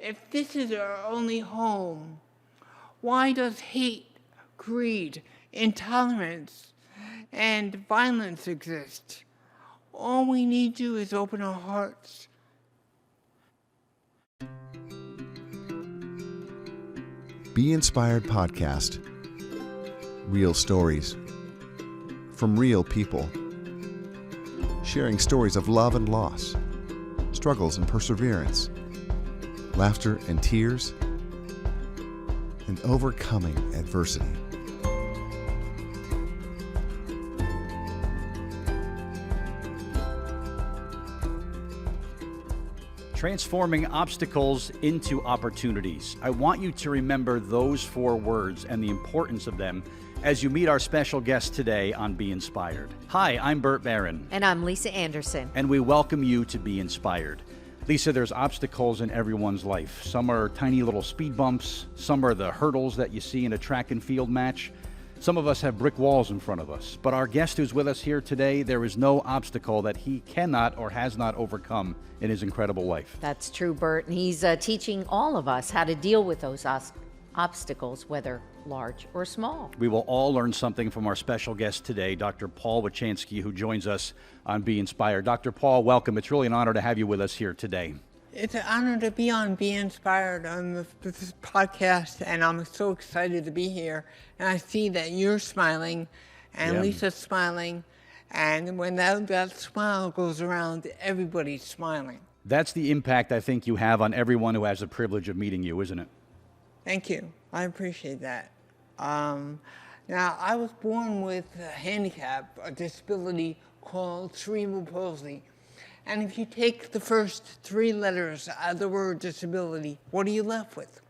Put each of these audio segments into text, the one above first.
If this is our only home, why does hate, greed, intolerance, and violence exist? All we need to do is open our hearts. Be Inspired Podcast. Real stories from real people. Sharing stories of love and loss, struggles and perseverance, laughter and tears, and overcoming adversity. Transforming obstacles into opportunities. I want you to remember those 4 words and the importance of them as you meet our special guest today on Be Inspired. Hi, I'm Bert Barron. And I'm Lisa Anderson. And we welcome you to Be Inspired. Lisa, there's obstacles in everyone's life. Some are tiny little speed bumps. Some are the hurdles that you see in a track and field match. Some of us have brick walls in front of us. But our guest who's with us here today, there is no obstacle that he cannot or has not overcome in his incredible life. That's true, Bert. And he's teaching all of us how to deal with those obstacles, whether large or small. We will all learn something from our special guest today, Dr. Paul Wichansky, who joins us on Be Inspired. Dr. Paul, welcome. It's really an honor to have you with us here today. It's an honor to be on Be Inspired on this podcast, and I'm so excited to be here. And I see that you're smiling, and Lisa's smiling, and when that smile goes around, everybody's smiling. That's the impact I think you have on everyone who has the privilege of meeting you, isn't it? Thank you. I appreciate that. Now, I was born with a handicap, a disability called cerebral palsy. And if you take the first 3 letters out of the word disability, what are you left with?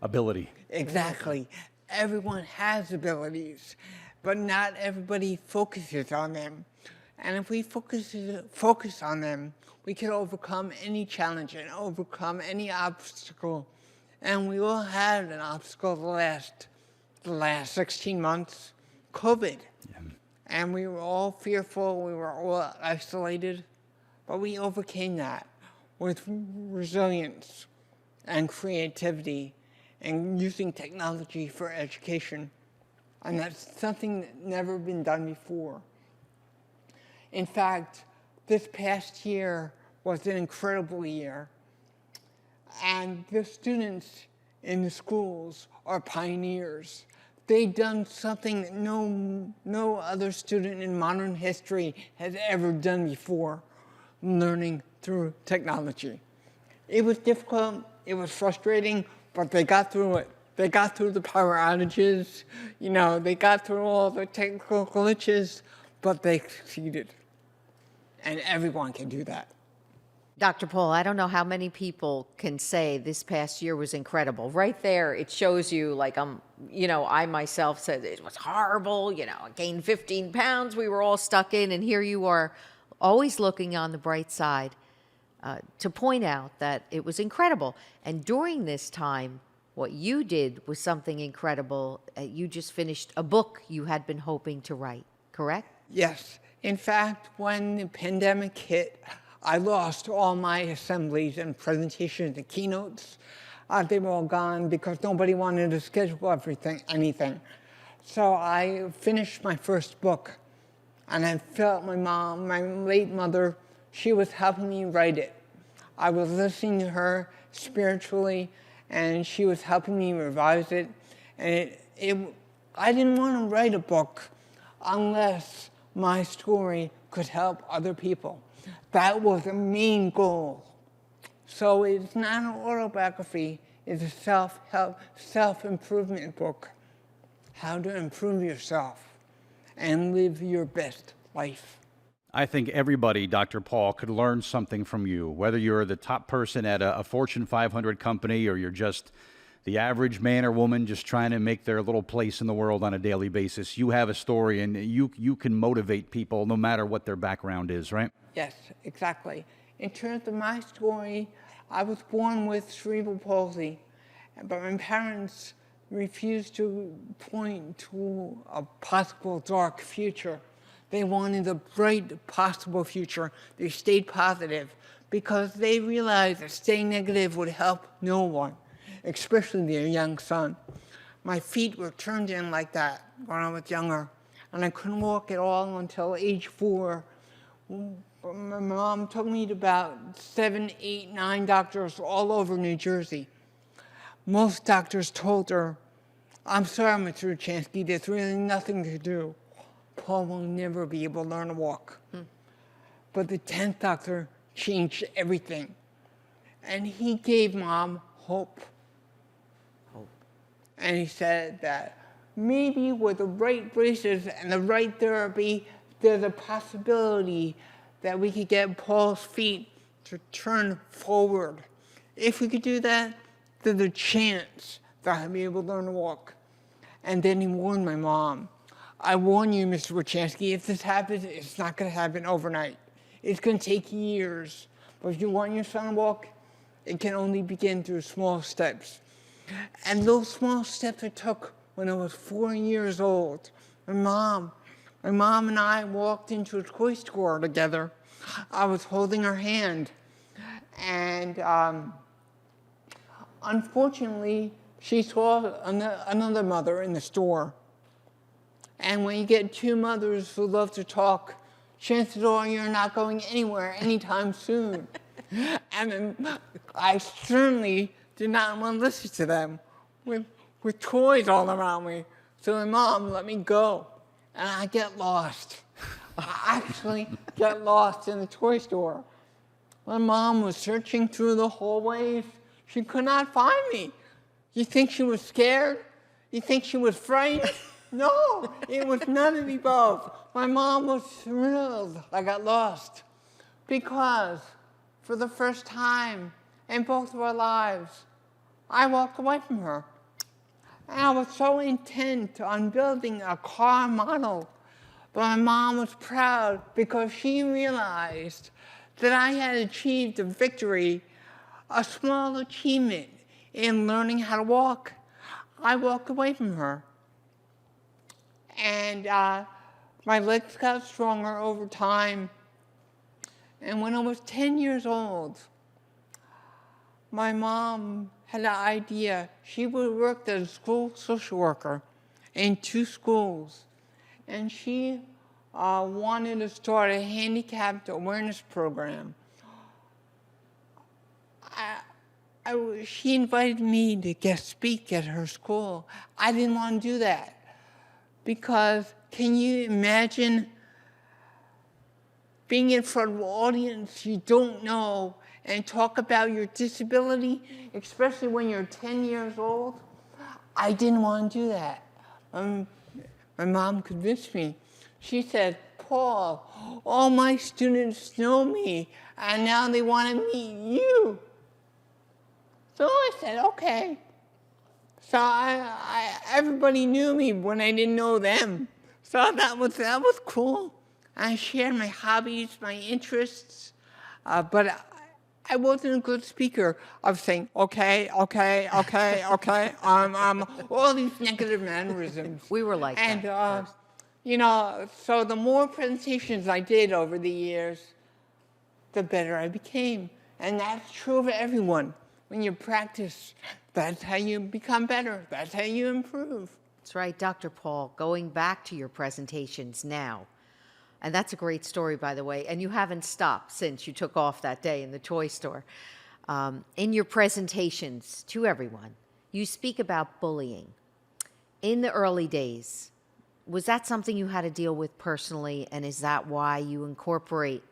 Ability. Exactly. Everyone has abilities, but not everybody focuses on them. And if we focus on them, we can overcome any challenge and overcome any obstacle. And we all had an obstacle the last 16 months, COVID. Yeah. And we were all fearful, we were all isolated. But we overcame that with resilience and creativity and using technology for education. And that's something that's never been done before. In fact, this past year was an incredible year. And the students in the schools are pioneers. They've done something that no other student in modern history has ever done before. Learning through technology. It was difficult, it was frustrating, but they got through it. They got through the power outages, they got through all the technical glitches, but they succeeded. And everyone can do that. Dr. Paul, I don't know how many people can say this past year was incredible. Right there, it shows you, I myself said it was horrible, I gained 15 pounds, we were all stuck in, and here you are, always looking on the bright side to point out that it was incredible. And during this time, what you did was something incredible. You just finished a book you had been hoping to write, correct? Yes. In fact, when the pandemic hit, I lost all my assemblies and presentations and keynotes. They were all gone because nobody wanted to schedule anything. So I finished my first book. And I felt my mom, my late mother, she was helping me write it. I was listening to her spiritually, and she was helping me revise it. And I didn't want to write a book unless my story could help other people. That was the main goal. So it's not an autobiography, it's a self-help, self-improvement book. How to improve yourself and live your best life. I think everybody, Dr. Paul, could learn something from you, whether you're the top person at a Fortune 500 company or you're just the average man or woman just trying to make their little place in the world on a daily basis. You have a story, and you can motivate people no matter what their background is, right? Yes, exactly. In terms of my story, I was born with cerebral palsy, but my parents refused to point to a possible dark future. They wanted a bright possible future. They stayed positive, because they realized that staying negative would help no one, especially their young son. My feet were turned in like that when I was younger, and I couldn't walk at all until age 4. My mom took me to about 7, 8, 9 doctors all over New Jersey. Most doctors told her, "I'm sorry, Mr. Wichansky, there's really nothing to do. Paul will never be able to learn to walk." But the 10th doctor changed everything. And he gave Mom hope. And he said that maybe with the right braces and the right therapy, there's a possibility that we could get Paul's feet to turn forward. If we could do that, there's a chance that I'll be able to learn to walk. And then he warned my mom, "I warn you, Mr. Wichansky, if this happens, it's not going to happen overnight. It's going to take years. But if you want your son to walk, it can only begin through small steps." And those small steps I took when I was 4 years old. My mom and I walked into a toy store together. I was holding her hand. And unfortunately, she saw another mother in the store. And when you get 2 mothers who love to talk, chances are you're not going anywhere anytime soon. And I certainly did not want to listen to them with toys all around me. So my mom let me go, and I get lost. I actually get lost in the toy store. My mom was searching through the hallways. She could not find me. You think she was scared? You think she was frightened? No, it was none of the above. My mom was thrilled I got lost because for the first time in both of our lives, I walked away from her. And I was so intent on building a car model. But my mom was proud because she realized that I had achieved a victory, a small achievement in learning how to walk. I walked away from her. And my legs got stronger over time. And when I was 10 years old, my mom had an idea. She worked as a school social worker in 2 schools. And she wanted to start a handicapped awareness program. She invited me to guest speak at her school. I didn't want to do that because can you imagine being in front of an audience you don't know and talk about your disability, especially when you're 10 years old? I didn't want to do that. My mom convinced me. She said, "Paul, all my students know me, and now they want to meet you." So I said, "Okay." So everybody knew me when I didn't know them. So that was cool. I shared my hobbies, my interests, but I wasn't a good speaker. I was saying, okay, all these negative mannerisms. We were like and, that. you know, so the more presentations I did over the years, the better I became. And that's true of everyone. When you practice, that's how you become better. That's how you improve. That's right, Dr. Paul, going back to your presentations now. And that's a great story, by the way. And you haven't stopped since you took off that day in the toy store. In your presentations to everyone, you speak about bullying. In the early days, was that something you had to deal with personally? And is that why you incorporate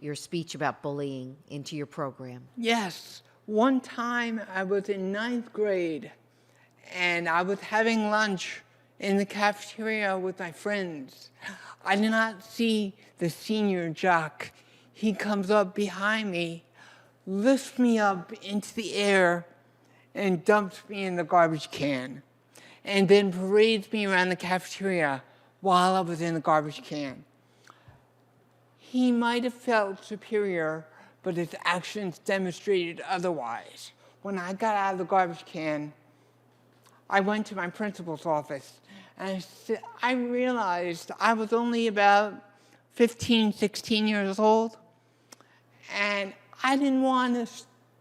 your speech about bullying into your program? Yes. One time I was in 9th grade, and I was having lunch in the cafeteria with my friends. I did not see the senior jock. He comes up behind me, lifts me up into the air, and dumps me in the garbage can, and then parades me around the cafeteria while I was in the garbage can. He might have felt superior, but his actions demonstrated otherwise. When I got out of the garbage can, I went to my principal's office, and I realized I was only about 15, 16 years old, and I didn't want to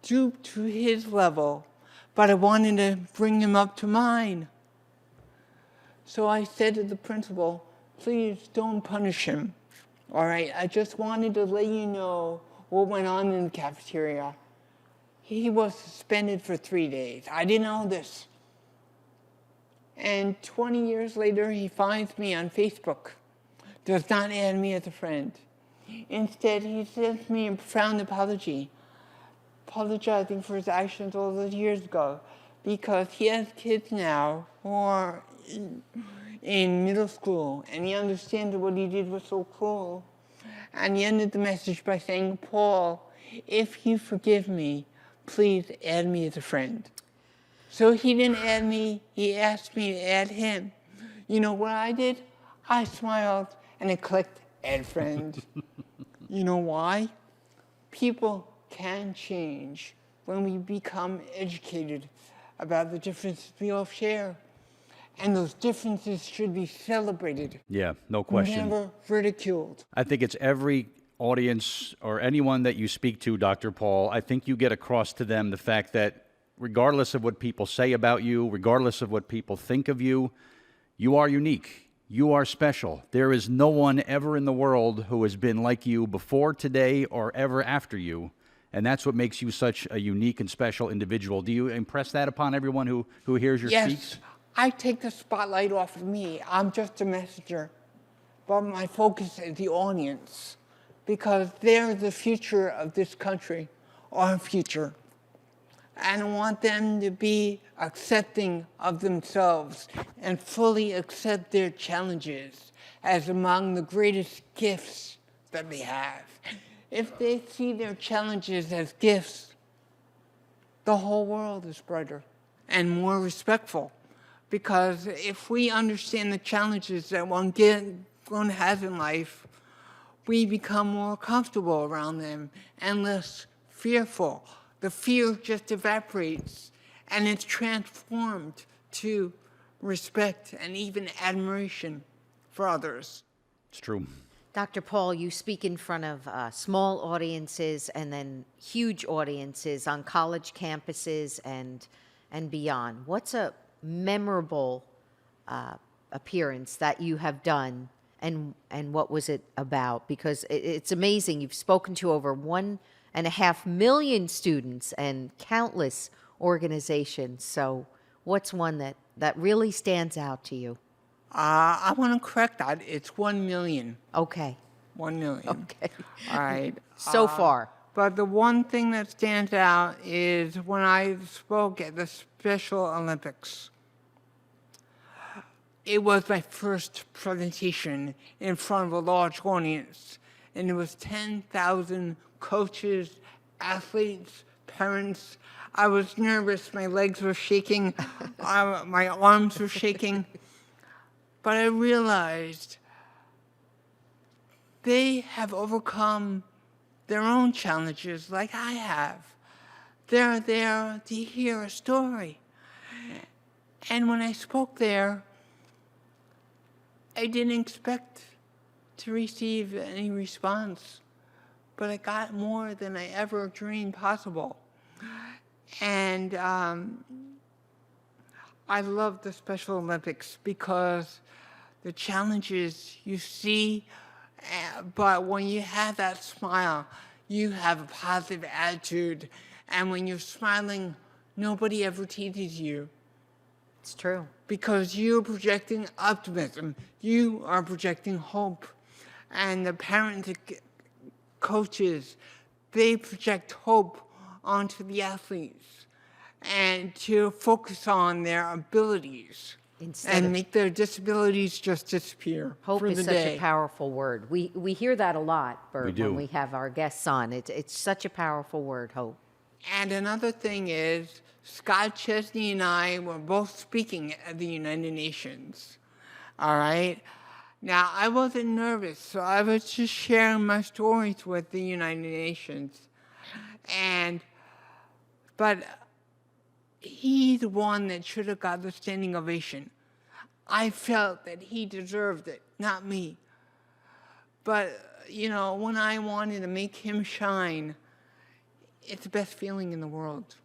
stoop to his level, but I wanted to bring him up to mine. So I said to the principal, please don't punish him. All right, I just wanted to let you know what went on in the cafeteria. He was suspended for 3 days. I didn't know this. And 20 years later, he finds me on Facebook, does not add me as a friend. Instead, he sends me a profound apology, apologizing for his actions all those years ago, because he has kids now who are in middle school, and he understands that what he did was so cruel. And he ended the message by saying, Paul, if you forgive me, please add me as a friend. So he didn't add me, he asked me to add him. You know what I did? I smiled and I clicked add friend. You know why? People can change when we become educated about the differences we all share. And those differences should be celebrated. Yeah, no question. Never ridiculed. I think it's every audience or anyone that you speak to, Dr. Paul, I think you get across to them the fact that regardless of what people say about you, regardless of what people think of you, you are unique. You are special. There is no one ever in the world who has been like you before today or ever after you. And that's what makes you such a unique and special individual. Do you impress that upon everyone who hears your speaks? Yes, I take the spotlight off of me. I'm just a messenger. But my focus is the audience, because they're the future of this country, our future. And I want them to be accepting of themselves and fully accept their challenges as among the greatest gifts that they have. If they see their challenges as gifts, the whole world is brighter and more respectful. Because if we understand the challenges that one has in life, we become more comfortable around them and less fearful. The fear just evaporates, and it's transformed to respect and even admiration for others. It's true. Dr. Paul, you speak in front of small audiences and then huge audiences on college campuses and beyond. What's a memorable appearance that you have done, and what was it about? Because it's amazing. You've spoken to over 1.5 million students and countless organizations. So what's one that really stands out to you? I want to correct that. It's 1 million. Okay. 1 million. Okay. All right. So far. But the one thing that stands out is when I spoke at the Special Olympics. It was my first presentation in front of a large audience, and it was 10,000 coaches, athletes, parents. I was nervous. My legs were shaking. My arms were shaking. But I realized they have overcome their own challenges like I have. They're there to hear a story. And when I spoke there, I didn't expect to receive any response, but I got more than I ever dreamed possible. And I love the Special Olympics because the challenges you see, but when you have that smile, you have a positive attitude. And when you're smiling, nobody ever teases you. It's true. Because you're projecting optimism. You are projecting hope. And the parents, coaches, they project hope onto the athletes and to focus on their abilities and make their disabilities just disappear. Hope for is the such day. a powerful word. We hear that a lot, Bert, We do. when we have our guests on. It's such a powerful word, hope. And another thing is, Scott Chesney and I were both speaking at the United Nations. All right? Now, I wasn't nervous, so I was just sharing my stories with the United Nations. But he's the one that should have got the standing ovation. I felt that he deserved it, not me. But, when I wanted to make him shine, it's the best feeling in the world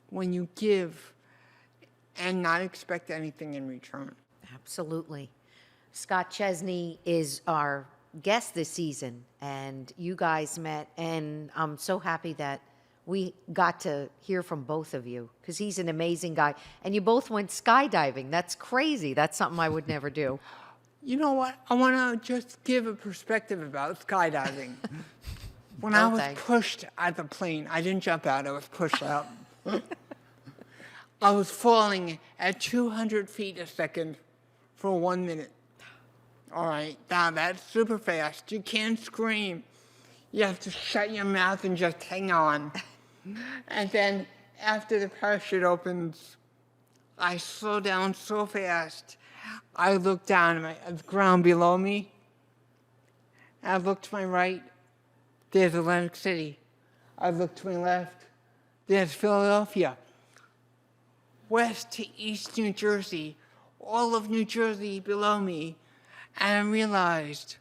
when you give and not expect anything in return. Absolutely. Scott Chesney is our guest this season, and you guys met, and I'm so happy that we got to hear from both of you, because he's an amazing guy. And you both went skydiving. That's crazy. That's something I would never do. You know what? I want to just give a perspective about skydiving. When I Oh, was thanks. pushed out the plane, I didn't jump out, I was pushed out. I was falling at 200 feet a second for 1 minute. All right, now that's super fast. You can't scream. You have to shut your mouth and just hang on. And then after the parachute opens, I slow down so fast. I look down at the ground below me. I look to my right. There's Atlantic City. I look to my left. There's Philadelphia. West to East New Jersey. All of New Jersey below me. And I realized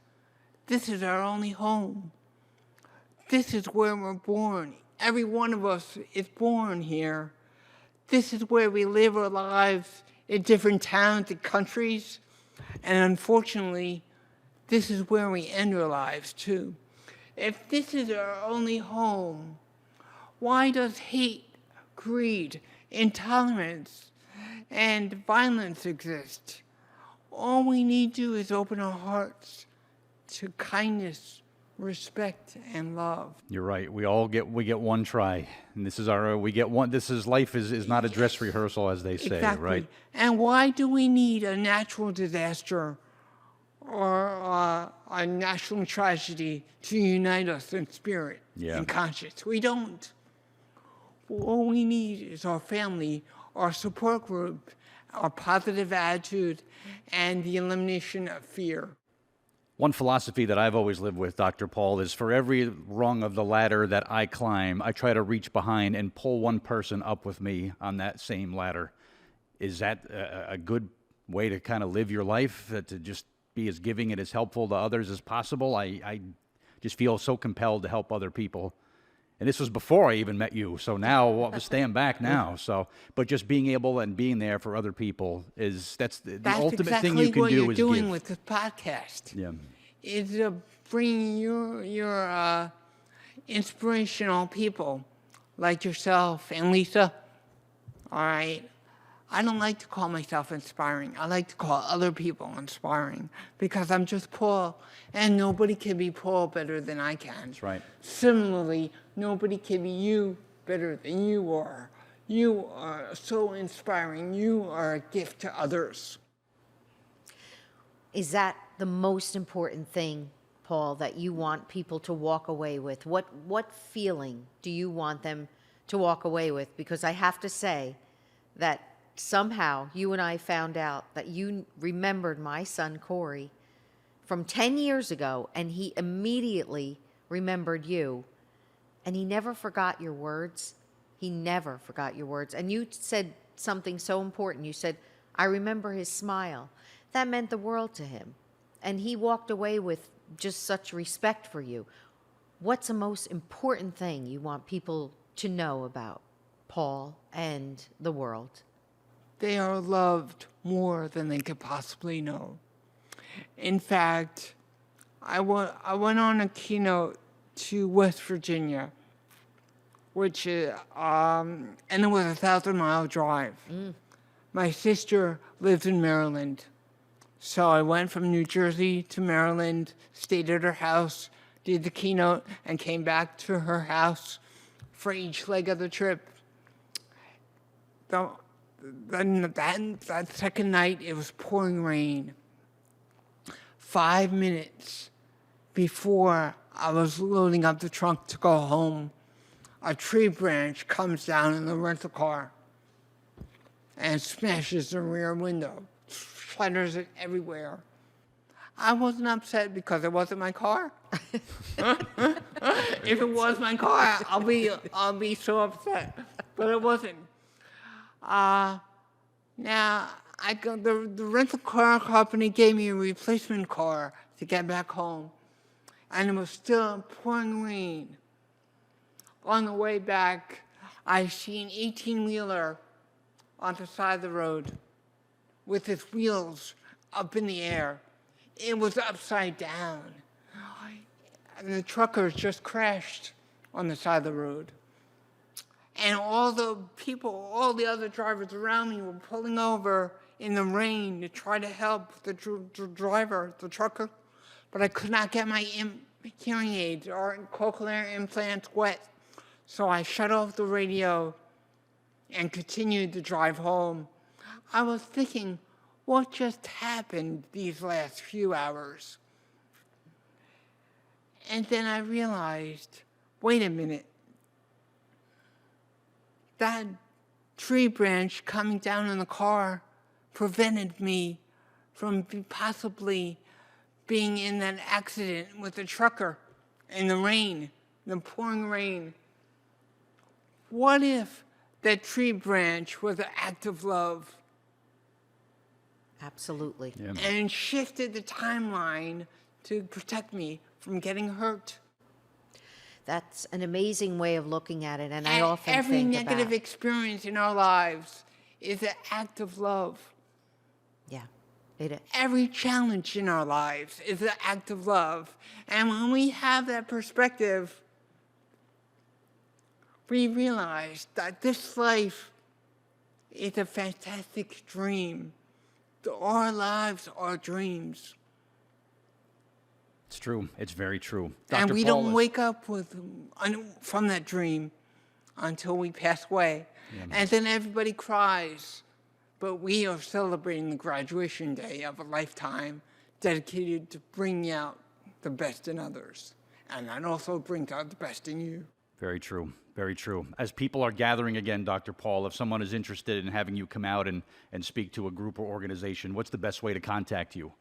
this is our only home. This is where we're born. Every one of us is born here. This is where we live our lives in different towns and countries. And unfortunately, this is where we end our lives too. If this is our only home, why does hate, greed, intolerance, and violence exist? All we need to do is open our hearts to kindness, respect, and love. You're right. We get one try, and this is our we get one. This is life is not a dress rehearsal, as they say, Exactly. right? And why do we need a natural disaster or a national tragedy to unite us in spirit and conscience? We don't. All we need is our family, our support group, our positive attitude, and the elimination of fear. One philosophy that I've always lived with, Dr. Paul, is for every rung of the ladder that I climb, I try to reach behind and pull one person up with me on that same ladder. Is that a good way to kind of live your life, to just be as giving and as helpful to others as possible? I just feel so compelled to help other people. And this was before I even met you, so now I'm staying back now. So, but just being able and being there for other people that's the ultimate exactly thing you can what do you're is doing give. with this podcast. Yeah. Is bringing your inspirational people like yourself and Lisa. All right. I don't like to call myself inspiring. I like to call other people inspiring because I'm just Paul, and nobody can be Paul better than I can. That's right. Similarly, nobody can be you better than you are. You are so inspiring. You are a gift to others. Is that the most important thing, Paul, that you want people to walk away with? What feeling do you want them to walk away with? Because I have to say that somehow you and I found out that you remembered my son Corey from 10 years ago, and he immediately remembered you, and he never forgot your words. He never forgot your words. And you said something so important. You said, I remember his smile. That meant the world to him. And he walked away with just such respect for you. What's the most important thing you want people to know about Paul and the world? They are loved more than they could possibly know. In fact, I went on a keynote to West Virginia, which and it was a 1,000-mile drive. My sister lives in Maryland, so I went from New Jersey to Maryland, stayed at her house, did the keynote, and came back to her house for each leg of the trip. That second night, it was pouring rain. 5 minutes before I was loading up the trunk to go home, a tree branch comes down in the rental car and smashes the rear window, shatters it everywhere. I wasn't upset because it wasn't my car. If it was my car, I'll be so upset, but it wasn't. Now, the rental car company gave me a replacement car to get back home, and it was still pouring rain. On the way back, I see an 18-wheeler on the side of the road with its wheels up in the air. It was upside down. And the truckers just crashed on the side of the road. And all the people, all the other drivers around me were pulling over in the rain to try to help the driver, the trucker. But I could not get my hearing aids or cochlear implants wet. So I shut off the radio and continued to drive home. I was thinking, what just happened these last few hours? And then I realized, wait a minute. That tree branch coming down in the car prevented me from possibly being in that accident with the trucker in the rain, the pouring rain. What if that tree branch was an act of love? Absolutely. Yeah. And shifted the timeline to protect me from getting hurt. That's an amazing way of looking at it, and I often every think negative about, experience in our lives is an act of love. yeah, it, Every challenge in our lives is an act of love. And when we have that perspective, we realize that this life is a fantastic dream. Our lives are dreams. It's true. It's very true. And Dr. we Paul don't is- wake up from that dream until we pass away. And then everybody cries. But we are celebrating the graduation day of a lifetime dedicated to bringing out the best in others. And that also brings out the best in you. Very true. Very true. As people are gathering again, Dr. Paul, if someone is interested in having you come out and speak to a group or organization, what's the best way to contact you?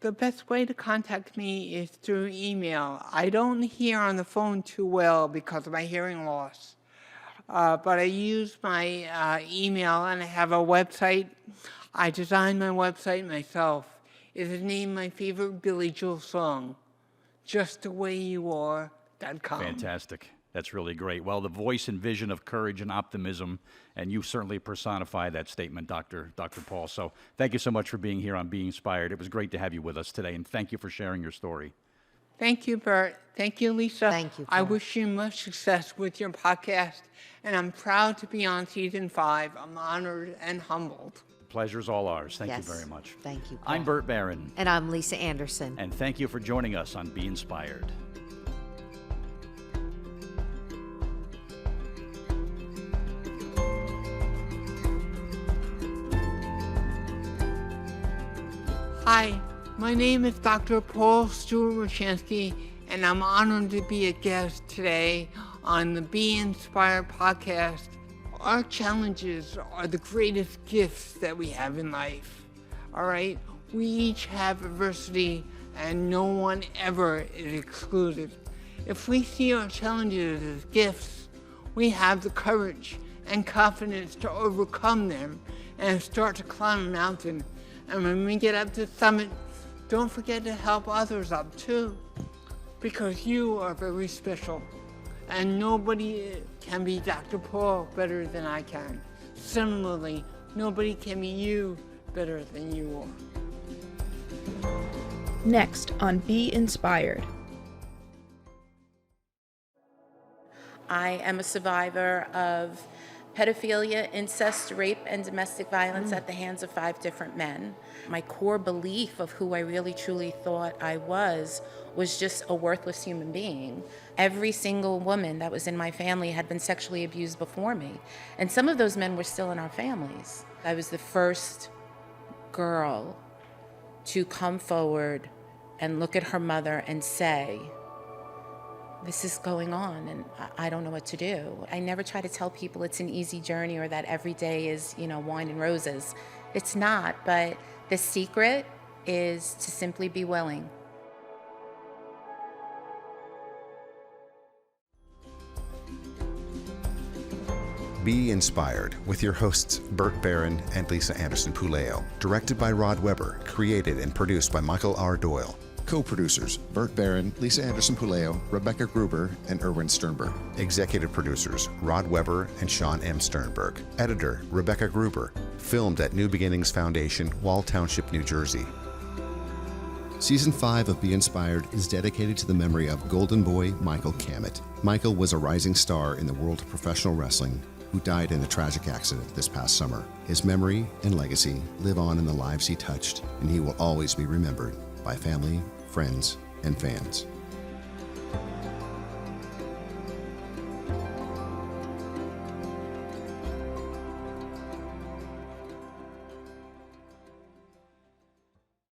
The best way to contact me is through email. I don't hear on the phone too well because of my hearing loss. But I use my email, and I have a website. I designed my website myself. It is named my favorite Billy Joel song, JustTheWayYouAre.com. Fantastic. That's really great. Well, the voice and vision of courage and optimism, and you certainly personify that statement, Dr. Paul. So thank you so much for being here on Be Inspired. It was great to have you with us today, and thank you for sharing your story. Thank you, Bert. Thank you, Lisa. Thank you, I Bert. wish you much success with your podcast, and I'm proud to be on season 5. I'm honored and humbled. Pleasure's all ours. Thank you Yes. very much. Thank you, Paul. I'm Bert Barron, And I'm Lisa Anderson. and thank you for joining us on Be Inspired. Hi, my name is Dr. Paul Stewart Wichanksy, and I'm honored to be a guest today on the Be Inspired podcast. Our challenges are the greatest gifts that we have in life. All right? We each have adversity, and no one ever is excluded. If we see our challenges as gifts, we have the courage and confidence to overcome them and start to climb a mountain. And when we get up to the summit, don't forget to help others up too, because you are very special. And nobody can be Dr. Paul better than I can. Similarly, nobody can be you better than you are. Next on Be Inspired. I am a survivor of pedophilia, incest, rape, and domestic violence at the hands of 5 different men. My core belief of who I really truly thought I was just a worthless human being. Every single woman that was in my family had been sexually abused before me, and some of those men were still in our families. I was the first girl to come forward and look at her mother and say, this is going on and I don't know what to do. I never try to tell people it's an easy journey or that every day is, wine and roses. It's not, but the secret is to simply be willing. Be Inspired with your hosts Bert Barron and Lisa Anderson Puleo. Directed by Rod Weber, created and produced by Michael R. Doyle. Co-producers, Bert Barron, Lisa Anderson-Puleo, Rebecca Gruber, and Erwin Sternberg. Executive producers, Rod Weber and Sean M. Sternberg. Editor, Rebecca Gruber. Filmed at New Beginnings Foundation, Wall Township, New Jersey. Season 5 of Be Inspired is dedicated to the memory of Golden Boy Michael Cammett. Michael was a rising star in the world of professional wrestling who died in a tragic accident this past summer. His memory and legacy live on in the lives he touched, and he will always be remembered by family, friends, and fans.